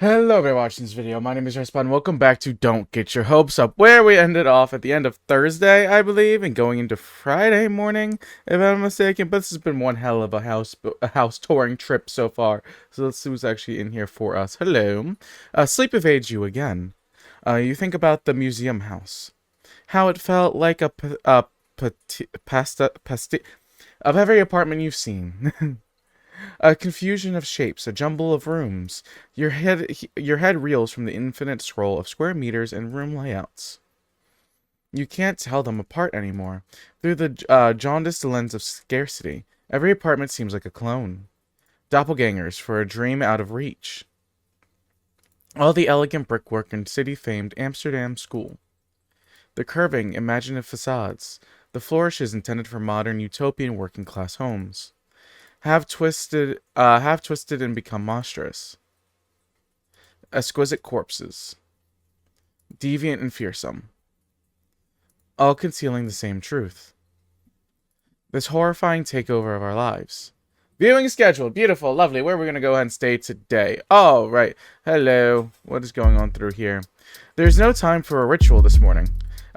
Hello everybody watching this video, my name is Respawn. Welcome back to Don't Get Your Hopes Up, where we ended off at the end of Thursday, I believe, and going into Friday morning, if I'm not mistaken. But this has been one hell of a house touring trip so far. So let's see who's actually in here for us. Hello. Sleep evades you again. You think about the museum house. How it felt like of every apartment you've seen. A confusion of shapes, a jumble of rooms. Your head reels from the infinite scroll of square meters and room layouts. You can't tell them apart anymore. Through the jaundiced lens of scarcity, every apartment seems like a clone. Doppelgangers for a dream out of reach. All the elegant brickwork in city-famed Amsterdam School. The curving, imaginative facades. The flourishes intended for modern, utopian working-class homes. Have twisted and become monstrous. Exquisite corpses. Deviant and fearsome. All concealing the same truth. This horrifying takeover of our lives. Viewing scheduled. Beautiful. Lovely. Where are we going to go ahead and stay today? Oh, right. Hello. What is going on through here? There's no time for a ritual this morning.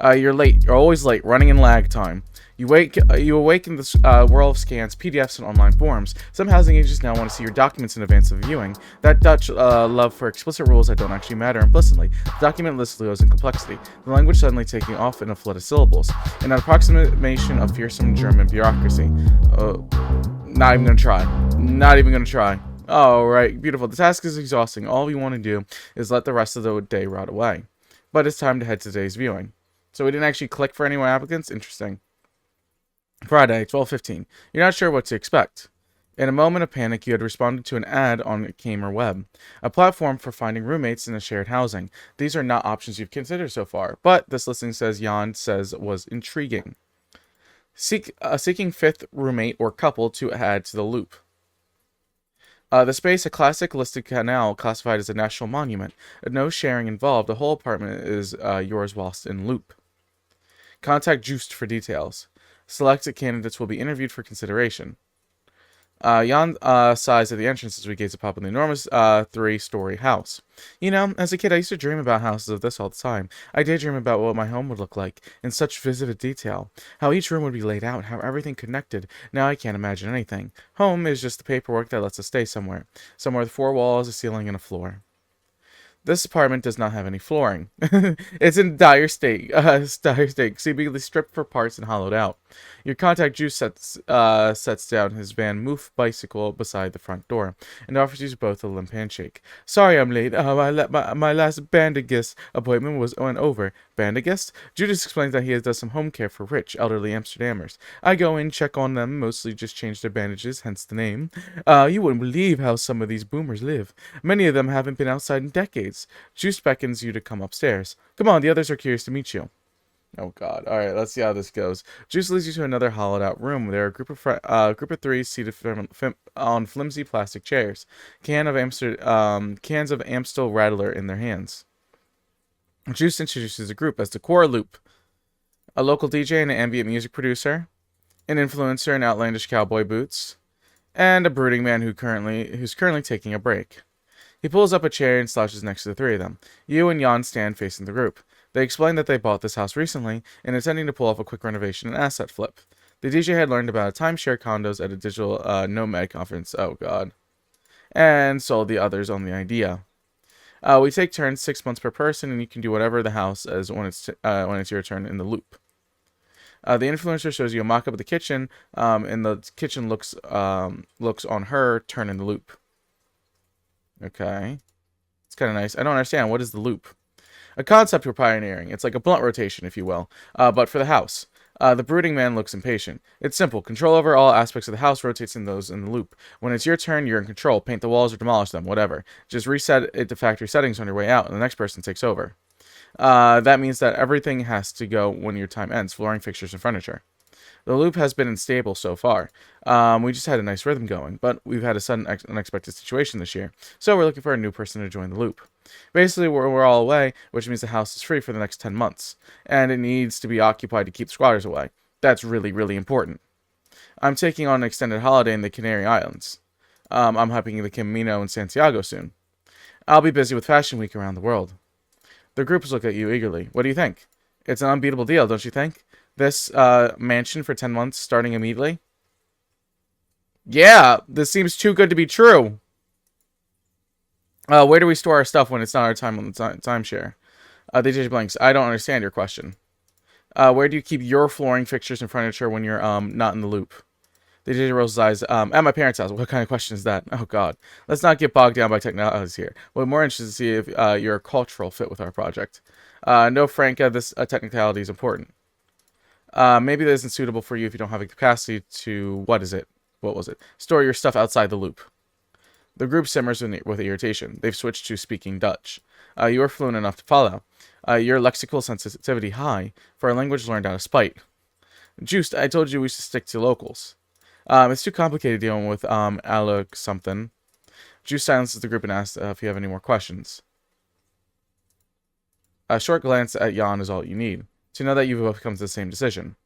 You're late. You're always late. Running in lag time. You awake in the world of scans, PDFs, and online forums. Some housing agents now want to see your documents in advance of viewing. That Dutch love for explicit rules that don't actually matter implicitly. The document list goes in complexity. The language suddenly taking off in a flood of syllables. An approximation of fearsome German bureaucracy. Not even gonna try. Not even gonna try. Alright, beautiful. The task is exhausting. All we want to do is let the rest of the day rot away. But it's time to head to today's viewing. So we didn't actually click for any more applicants? Interesting. Friday, 12:15. You're not sure what to expect. In a moment of panic, you had responded to an ad on Gamer Web, a platform for finding roommates in a shared housing. These are not options you've considered so far, but this listing says Jan says was intriguing. Seeking fifth roommate or couple to add to the loop. The space, a classic listed canal classified as a national monument. No sharing involved. The whole apartment is yours whilst in loop. Contact Juiced for details. Selected candidates will be interviewed for consideration. Jan sighs at the entrance as we gaze upon the enormous 3-story house. You know, as a kid, I used to dream about houses of this all the time. I daydream about what my home would look like, in such vivid detail. How each room would be laid out, how everything connected. Now I can't imagine anything. Home is just the paperwork that lets us stay somewhere. Somewhere with 4 walls, a ceiling, and a floor. This apartment does not have any flooring. It's in dire state, seemingly stripped for parts and hollowed out. Your contact Juice sets down his Van Moof bicycle beside the front door and offers you both a limp handshake. Sorry I'm late. My last Bandagist appointment went over. Bandagist? Judas explains that he does some home care for rich, elderly Amsterdammers. I go in, check on them, mostly just change their bandages, hence the name. You wouldn't believe how some of these boomers live. Many of them haven't been outside in decades. Juice beckons you to come upstairs. Come on, the others are curious to meet you. Oh god. Alright, let's see how this goes. Juice leads you to another hollowed out room. There are a group of 3 seated on flimsy plastic chairs. Cans of Amstel Rattler in their hands. Juice introduces the group as the Core Loop. A local DJ and an ambient music producer. An influencer in outlandish cowboy boots. And a brooding man who's currently taking a break. He pulls up a chair and slouches next to the 3 of them. You and Jan stand facing the group. They explain that they bought this house recently and intending to pull off a quick renovation and asset flip. The DJ had learned about timeshare condos at a digital nomad conference. Oh god. And sold the others on the idea. We take turns 6 months per person, and you can do whatever the house as when it's your turn in the loop. The influencer shows you a mock-up of the kitchen, and the kitchen looks on her turn in the loop. Okay. It's kind of nice. I don't understand. What is the loop? A concept we're pioneering. It's like a blunt rotation, if you will, but for the house. The brooding man looks impatient. It's simple. Control over all aspects of the house rotates in those in the loop. When it's your turn, you're in control. Paint the walls or demolish them, whatever. Just reset it to factory settings on your way out, and the next person takes over. That means that everything has to go when your time ends. Flooring, fixtures, and furniture. The loop has been unstable so far. We just had a nice rhythm going, but we've had a sudden unexpected situation this year. So we're looking for a new person to join the loop. Basically, we're all away, which means the house is free for the next 10 months. And it needs to be occupied to keep squatters away. That's really, really important. I'm taking on an extended holiday in the Canary Islands. I'm hopping the Camino in Santiago soon. I'll be busy with Fashion Week around the world. The groups look at you eagerly. What do you think? It's an unbeatable deal, don't you think? This mansion for 10 months starting immediately? Yeah, this seems too good to be true. Where do we store our stuff when it's not our time on the timeshare? The DJ blanks. I don't understand your question. Where do you keep your flooring, fixtures, and furniture when you're not in the loop? The DJ rolls his eyes. At my parents' house. What kind of question is that? Oh, God. Let's not get bogged down by technologies here. We're more interested to see if your cultural fit with our project. No, Franca, this technicality is important. Maybe that isn't suitable for you if you don't have the capacity to... What is it? What was it? Store your stuff outside the loop. The group simmers with irritation. They've switched to speaking Dutch. You are fluent enough to follow. Your lexical sensitivity high for a language learned out of spite. Juiced, I told you we should stick to locals. It's too complicated dealing with Alec something. Juice silences the group and asks if you have any more questions. A short glance at Jan is all you need to know that you've both come to the same decision.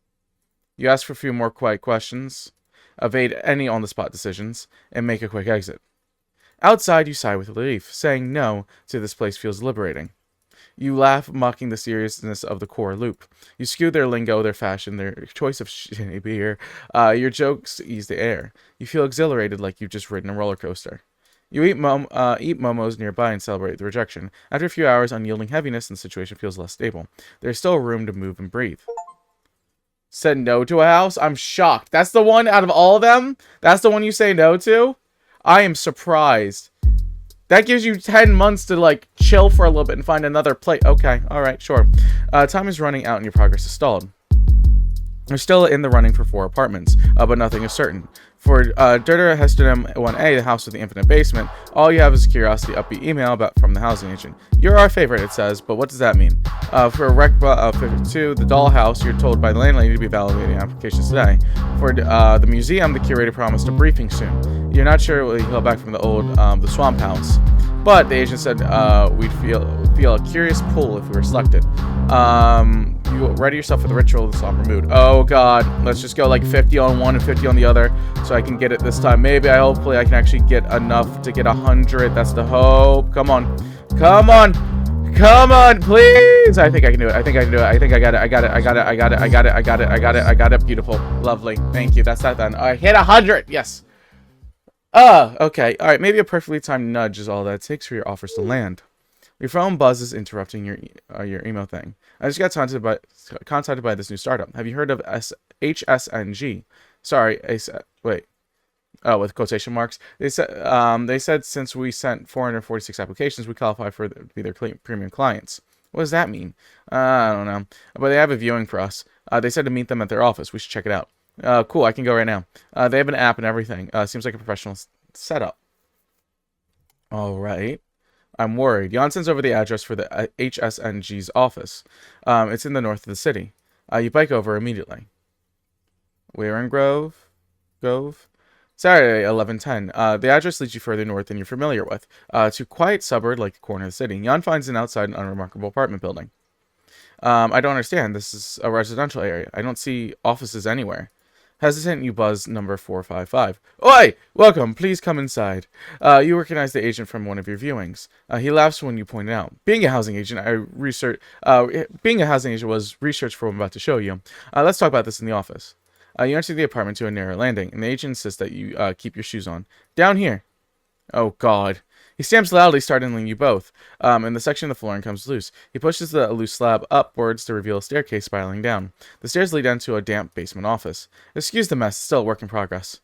You ask for a few more quiet questions, evade any on-the-spot decisions, and make a quick exit. Outside, you sigh with relief, saying no to this place feels liberating. You laugh, mocking the seriousness of the core loop. You skew their lingo, their fashion, their choice of shitty beer. Your jokes ease the air. You feel exhilarated like you've just ridden a roller coaster. You eat momos nearby and celebrate the rejection. After a few hours, unyielding heaviness and the situation feels less stable. There's still room to move and breathe. Said no to a house? I'm shocked. That's the one out of all of them? That's the one you say no to? I am surprised. That gives you 10 months to, like, chill for a little bit and find another place. Okay, alright, sure. Time is running out and your progress is stalled. You're still in the running for 4 apartments, but nothing is certain. For Durder Hestonum 1A, the house with the infinite basement, all you have is a curiosity upbeat email from the housing agent. You're our favorite, it says, but what does that mean? For Recba 52, the dollhouse, you're told by the landlady to be validating applications today. For the museum, the curator promised a briefing soon. You're not sure what he'll back from the old the swamp house, but the agent said we'd feel a curious pull if we were selected. You ready yourself for the ritual of the somber mood. Oh god, let's just go like 50 on one and 50 on the other so I can get it this time. Hopefully I can actually get enough to get 100. That's the hope. Come on, please. I think I can do it. I think I got it. Beautiful, lovely, thank you. That's that then. I hit 100. Yes. Okay, all right. Maybe a perfectly timed nudge is all that it takes for your offers to land. Your phone buzzes, interrupting your email thing. I just got contacted by this new startup. Have you heard of HSNG? Sorry, wait. Oh, with quotation marks. They said since we sent 446 applications, we qualify to be their premium clients. What does that mean? I don't know. But they have a viewing for us. They said to meet them at their office. We should check it out. Cool, I can go right now. They have an app and everything. Seems like a professional setup. All right. I'm worried. Jan sends over the address for the HSNG's office. It's in the north of the city. You bike over immediately. We're in Grove. Saturday, 11:10. The address leads you further north than you're familiar with, to a quiet suburb like the corner of the city. Jan finds an outside and unremarkable apartment building. I don't understand. This is a residential area. I don't see offices anywhere. Hesitant, you buzz number 455. Oi! Welcome. Please come inside. You recognize the agent from one of your viewings. He laughs when you point it out. Being a housing agent was research for what I'm about to show you. Let's talk about this in the office. You enter the apartment to a narrow landing, and the agent insists that you keep your shoes on. Down here. Oh, God. He stamps loudly, startling you both, and the section of the flooring comes loose. He pushes the loose slab upwards to reveal a staircase spiraling down. The stairs lead down to a damp basement office. Excuse the mess, still a work in progress.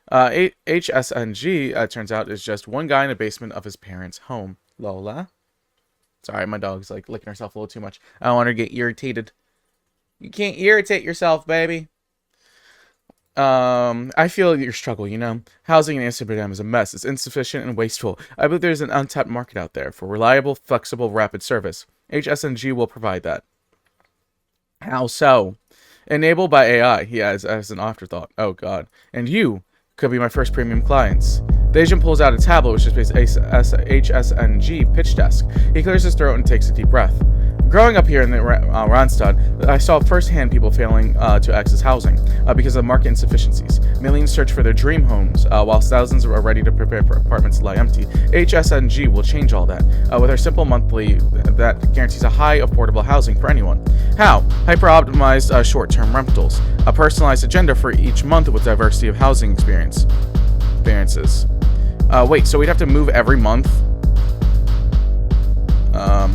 HSNG, turns out, is just one guy in the basement of his parents' home. Lola? Sorry, my dog's like licking herself a little too much. I don't want her to get irritated. You can't irritate yourself, baby. I feel your struggle, you know. Housing in Amsterdam is a mess. It's insufficient and wasteful. I believe there's an untapped market out there for reliable, flexible, rapid service. HSNG will provide that. How so? Enabled by AI, he adds as an afterthought. Oh, God. And you could be my first premium clients. The agent pulls out a tablet which displays HSNG pitch desk. He clears his throat and takes a deep breath. Growing up here in the Randstad, I saw firsthand people failing to access housing because of market insufficiencies. Millions search for their dream homes, while thousands are ready to prepare for apartments to lie empty. HSNG will change all that with our simple monthly that guarantees a high affordable housing for anyone. How? Hyper-optimized short-term rentals, a personalized agenda for each month with diversity of housing experiences. Wait, so we'd have to move every month?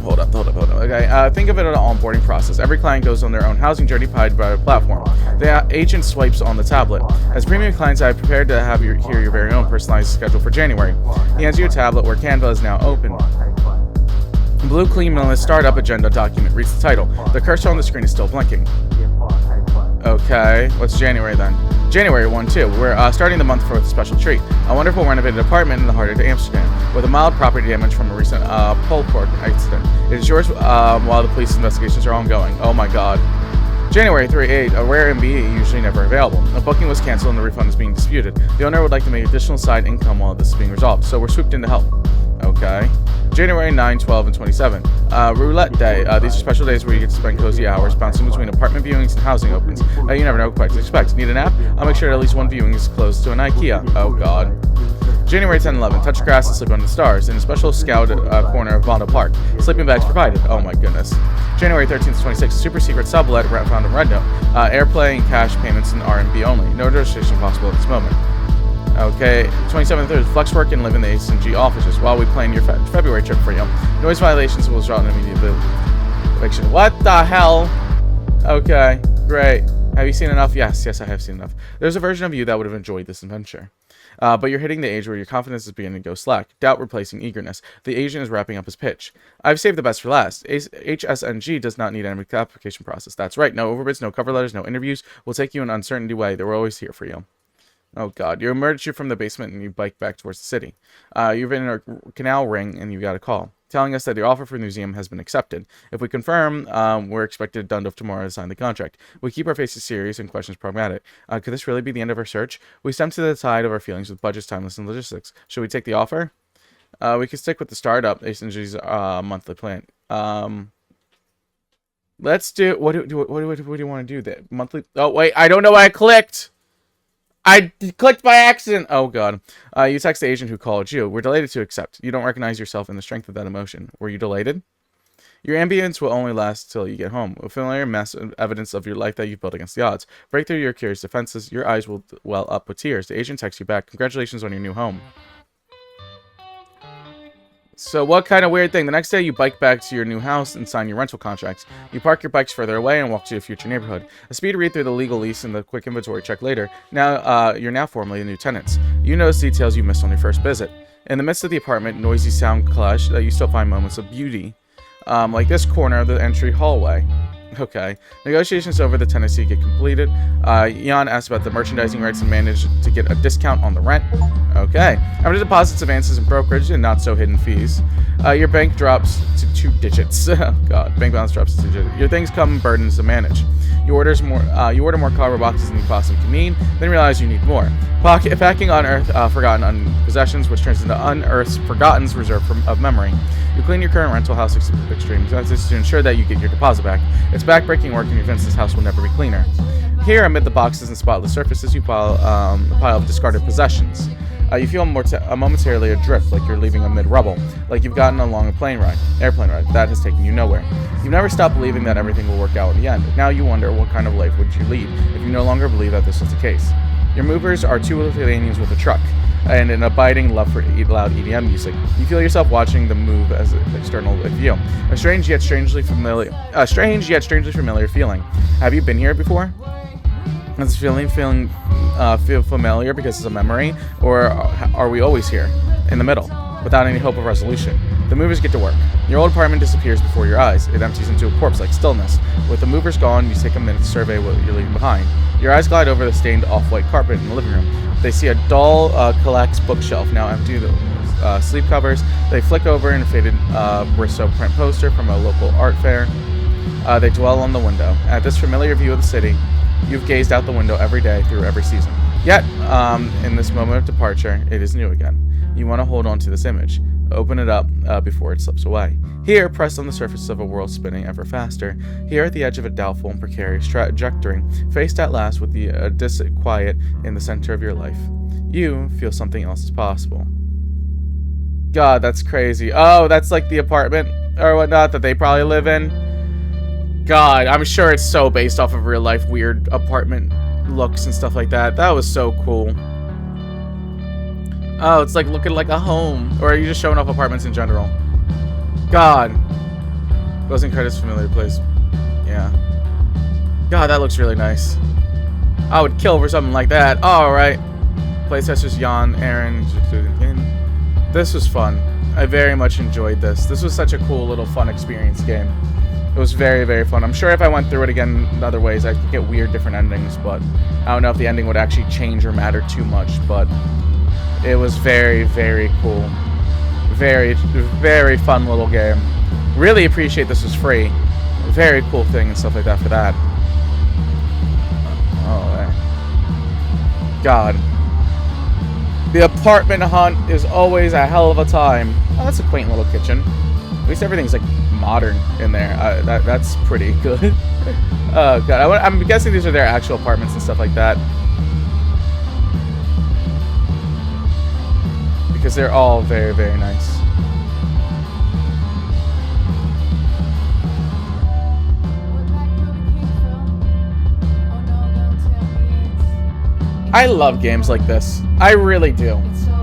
Hold up. Okay, think of it as an onboarding process. Every client goes on their own housing journey powered by a platform. The agent swipes on the tablet. As premium clients, I have prepared to have your very own personalized schedule for January. He hands you a tablet where Canva is now open. Blue clean minimalist startup agenda document reads the title. The cursor on the screen is still blinking. Okay, what's January then? January 1-2. We're starting the month for a special treat. A wonderful renovated apartment in the heart of Amsterdam with a mild property damage from a recent pole port accident. It is yours while the police investigations are ongoing. Oh my god. January 3-8. A rare MBE, usually never available. A booking was canceled and the refund is being disputed. The owner would like to make additional side income while this is being resolved, so we're swooped in to help. Okay. January 9, 12, and 27. Roulette Day. These are special days where you get to spend cozy hours bouncing between apartment viewings and housing opens. You never know what to expect. Need a nap? I'll make sure that at least one viewing is close to an IKEA. Oh god. January 10, 11. Touch grass and sleep under the stars in a special scout corner of Bondo Park. Sleeping bags provided. Oh my goodness. January 13th to 26th. Super secret sublet found in Red Note. Airplay and cash payments and RMB only. No registration possible at this moment. Okay, 27th, 3rd, flex work and live in the HSNG offices while we plan your February trip for you. Noise violations will result in immediate eviction. What the hell? Okay, great. Have you seen enough? Yes, I have seen enough. There's a version of you that would have enjoyed this adventure. But you're hitting the age where your confidence is beginning to go slack. Doubt replacing eagerness. The agent is wrapping up his pitch. I've saved the best for last. HSNG does not need any application process. That's right. No overbids, no cover letters, no interviews. We'll take you in an uncertainty way. We're always here for you. Oh god, you emerge from the basement and you bike back towards the city. You've been in a canal ring and you got a call telling us that the offer for the museum has been accepted. If we confirm, we're expected Dundorf tomorrow to sign the contract. We keep our faces serious and questions pragmatic. Could this really be the end of our search? We stem to the tide of our feelings with budgets, timeless, and logistics. Should we take the offer? We could stick with the startup, HSNG's monthly plan. Let's do. What do you want to do? That monthly? Oh wait, I don't know why I clicked. I clicked by accident. Oh, God. You text the agent who called you. We're delighted to accept. You don't recognize yourself in the strength of that emotion. Were you delighted? Your ambience will only last till you get home. A familiar mess of evidence of your life that you've built against the odds. Break through your curious defenses. Your eyes will well up with tears. The agent texts you back. Congratulations on your new home. So what kind of weird thing? The next day you bike back to your new house and sign your rental contracts. You park your bikes further away and walk to your future neighborhood. A speed read through the legal lease and the quick inventory check later. Now you're now formally the new tenants. You notice details you missed on your first visit. In the midst of the apartment, noisy sound clash, you still find moments of beauty. Like this corner of the entry hallway. Okay. Negotiations over the tenancy get completed. Jan asks about the merchandising rights and managed to get a discount on the rent. Okay. After deposits, advances, and brokerage, and not so hidden fees, your bank drops to 2 digits. Oh, God. Bank balance drops to 2 digits. Your things come burdens to manage. You order more cardboard boxes than you possibly can need, then realize you need more. Packing unearthed forgotten possessions, which turns into unearthed forgottens reserved of memory. You clean your current rental house extreme to ensure that you get your deposit back. It's backbreaking work and you're convinced this house will never be cleaner. Here, amid the boxes and spotless surfaces, you pile a pile of discarded possessions. You feel momentarily adrift, like you're leaving amid rubble, like you've gotten along a airplane ride that has taken you nowhere. You've never stopped believing that everything will work out in the end. Now you wonder what kind of life would you lead if you no longer believe that this is the case. Your movers are 2 Lithuanians with a truck and an abiding love for loud EDM music. You feel yourself watching the move as an external view. A strange yet strangely familiar feeling. Have you been here before? Does this feeling feel familiar because it's a memory, or are we always here, in the middle, without any hope of resolution? The movers get to work. Your old apartment disappears before your eyes. It empties into a corpse-like stillness. With the movers gone, you take a minute to survey what you're leaving behind. Your eyes glide over the stained off-white carpet in the living room. They see a dull Collects bookshelf now empty, the sleep covers. They flick over an faded Bristow print poster from a local art fair. They dwell on the window. At this familiar view of the city, you've gazed out the window every day through every season. Yet, in this moment of departure, it is new again. You want to hold on to this image. Open it up before it slips away. Here, pressed on the surface of a world spinning ever faster. Here, at the edge of a doubtful and precarious trajectory, faced at last with the disquiet in the center of your life, you feel something else is possible. God, that's crazy. Oh, that's like the apartment or whatnot that they probably live in. God, I'm sure it's so based off of real life weird apartment looks and stuff like that. That was so cool. Oh, it's like looking like a home. Or are you just showing off apartments in general? God. Closing credits, familiar place. Yeah. God, that looks really nice. I would kill for something like that. Alright. Playtesters Jan, Aaron. This was fun. I very much enjoyed this. This was such a cool little fun experience game. It was very, very fun. I'm sure if I went through it again in other ways, I could get weird different endings, but I don't know if the ending would actually change or matter too much, but it was very, very cool. Very, very fun little game. Really appreciate this was free. Very cool thing and stuff like that for that. Oh, God. The apartment hunt is always a hell of a time. Oh, that's a quaint little kitchen. At least everything's like modern in there. That's pretty good. Oh God, I'm guessing these are their actual apartments and stuff like that, because they're all very, very nice. I love games like this. I really do.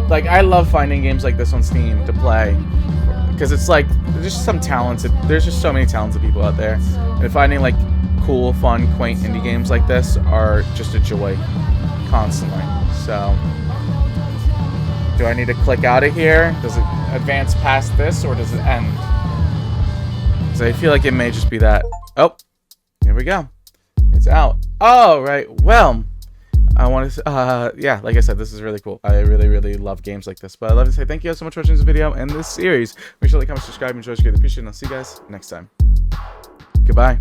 Like, I love finding games like this on Steam to play, because it's like there's just there's just so many talented people out there, and finding like cool, fun, quaint indie games like this are just a joy constantly. So, do I need to click out of here? Does it advance past this, or does it end? Because I feel like it may just be that. Oh, here we go. It's out. All right. Well, I want to, yeah, like I said, this is really cool. I really, really love games like this. But I'd love to say thank you guys so much for watching this video and this series. Make sure to like, comment, subscribe, enjoy, greatly appreciate it, and I'll see you guys next time. Goodbye.